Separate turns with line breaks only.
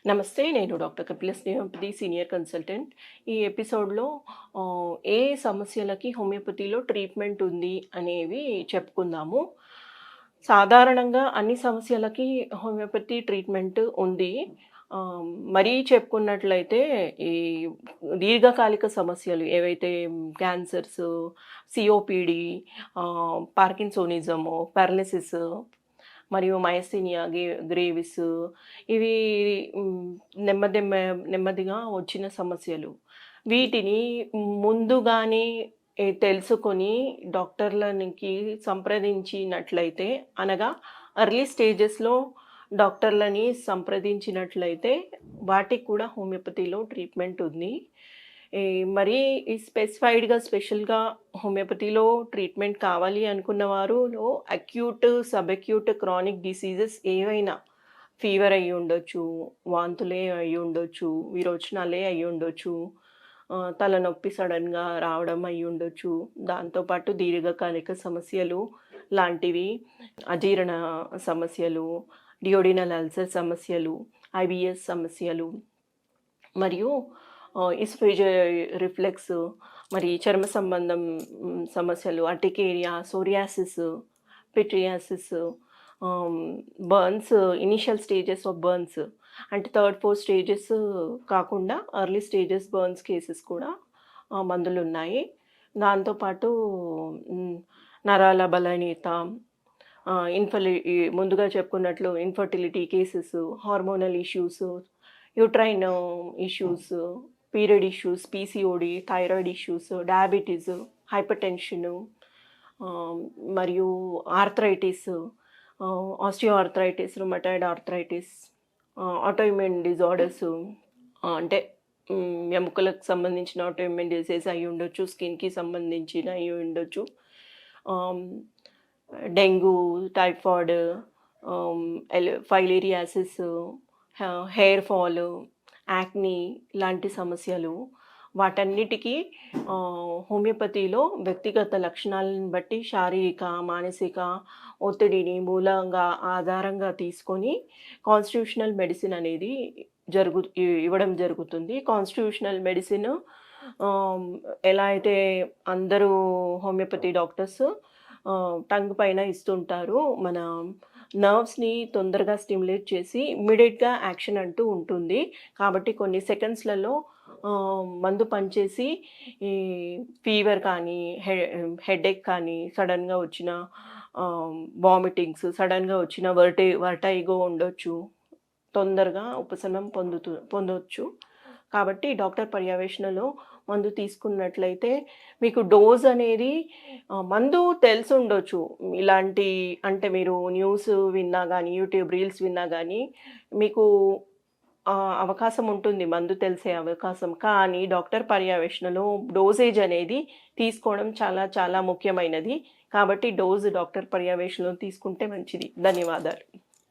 నమస్తే. నేను doctor Kapila స్నేహపతి, senior consultant. ఈ ఎపిసోడ్‌లో ఏ సమస్యలకి హోమియోపతిలో ట్రీట్మెంట్ ఉంది అనేవి చెప్పుకుందాము. సాధారణంగా అన్ని సమస్యలకి హోమియోపతి ట్రీట్మెంట్ ఉంది. మరీ చెప్పుకున్నట్లయితే ఈ దీర్ఘకాలిక సమస్యలు ఏవైతే క్యాన్సర్స్, సిఓపిడి, పార్కిన్సోనిజము, పారాలిసిస్ మరియు మయస్థీనియా గ్రేవిస్ ఇవి హ్మ్, నెమ్మదిగా వచ్చిన సమస్యలు. వీటిని ముందుగానే తెలుసుకొని డాక్టర్లకి సంప్రదించినట్లయితే, అనగా ఎర్లీ స్టేజెస్‌లో డాక్టర్లని సంప్రదించినట్లయితే వాటికి కూడా హోమియోపతిలో ట్రీట్మెంట్ ఉంది. ఈ మరీ ఈ స్పెషల్‌గా హోమియోపతిలో ట్రీట్మెంట్ కావాలి అనుకున్న వారులో acute, sub acute, chronic diseases ఏవైనా ఫీవర్ అయ్యుండొచ్చు, వాంతులే అయ్యుండొచ్చు, విరోచనాలే అయ్యుండొచ్చు, తలనొప్పి సడెన్‌గా రావడం అయ్యుండొచ్చు. దాంతో పాటు దీర్ఘకాలిక సమస్యలు లాంటివి, అజీర్ణ సమస్యలు, డియోడినల్ అల్సర్ సమస్యలు, ఐబిఎస్ సమస్యలు మరియు ఇస్ఫేజియా రిఫ్లెక్స్, మరి చర్మ సంబంధం సమస్యలు, urticaria, psoriasis, pityriasis, burns, initial stages of burns అంటే థర్డ్, ఫోర్త్ స్టేజెస్ కాకుండా ఎర్లీ స్టేజెస్ బర్న్స్ కేసెస్ కూడా మందులున్నాయి. దాంతోపాటు నరాల బలహీనత, ముందుగా చెప్పుకున్నట్లు infertility cases, hormonal issues, uterine issues, period issues, PCOD, thyroid issues, diabetes, hypertension, మరియు arthritis, osteo arthritis, rheumatoid arthritis, autoimmune disorders అంటే ఎముకలకు సంబంధించిన ఆటోఇమ్యూన్ డిసీజ్ అయి ఉండొచ్చు, స్కిన్‌కి సంబంధించిన అయి ఉండొచ్చు. Dengue, typhoid, filariasis, hair fall, acne లాంటి సమస్యలు. వాటన్నిటికీ హోమియోపతిలో వ్యక్తిగత లక్షణాలను బట్టి శారీరక, మానసిక ఒత్తిడిని మూలంగా ఆధారంగా తీసుకొని కాన్స్టిట్యూషనల్ మెడిసిన్ అనేది ఇవ్వడం జరుగుతుంది. కాన్స్టిట్యూషనల్ మెడిసిన్ ఎలా అయితే అందరూ హోమియోపతి డాక్టర్స్ టంగ్ పైన ఇస్తుంటారు. మన నర్వ్స్‌ని తొందరగా స్టిమ్యులేట్ చేసి ఇమ్మీడియేట్‌గా యాక్షన్ అంటూ ఉంటుంది. కాబట్టి కొన్ని సెకండ్స్‌లలో మందు పనిచేసి ఈ ఫీవర్ కానీ, హెడేక్ కానీ, సడెన్‌గా వచ్చిన వామిటింగ్స్, సడెన్‌గా వచ్చిన వర్టైగో ఉండొచ్చు. తొందరగా ఉపశమనం పొందొచ్చు. కాబట్టి డాక్టర్ పర్యవేక్షణలో మందు తీసుకున్నట్లయితే మీకు డోస్ అనేది మందు తెలిసుండొచ్చు. ఇలాంటి అంటే మీరు న్యూస్ విన్నా గానీ, యూట్యూబ్ రీల్స్ విన్నా గానీ మీకు అవకాశం ఉంటుంది, మందు తెలిసే అవకాశం. కానీ డాక్టర్ పర్యవేక్షణలో డోసేజ్ అనేది తీసుకోవడం చాలా చాలా ముఖ్యమైనది. కాబట్టి డాక్టర్ పర్యవేక్షణలో తీసుకుంటే మంచిది. ధన్యవాదాలు.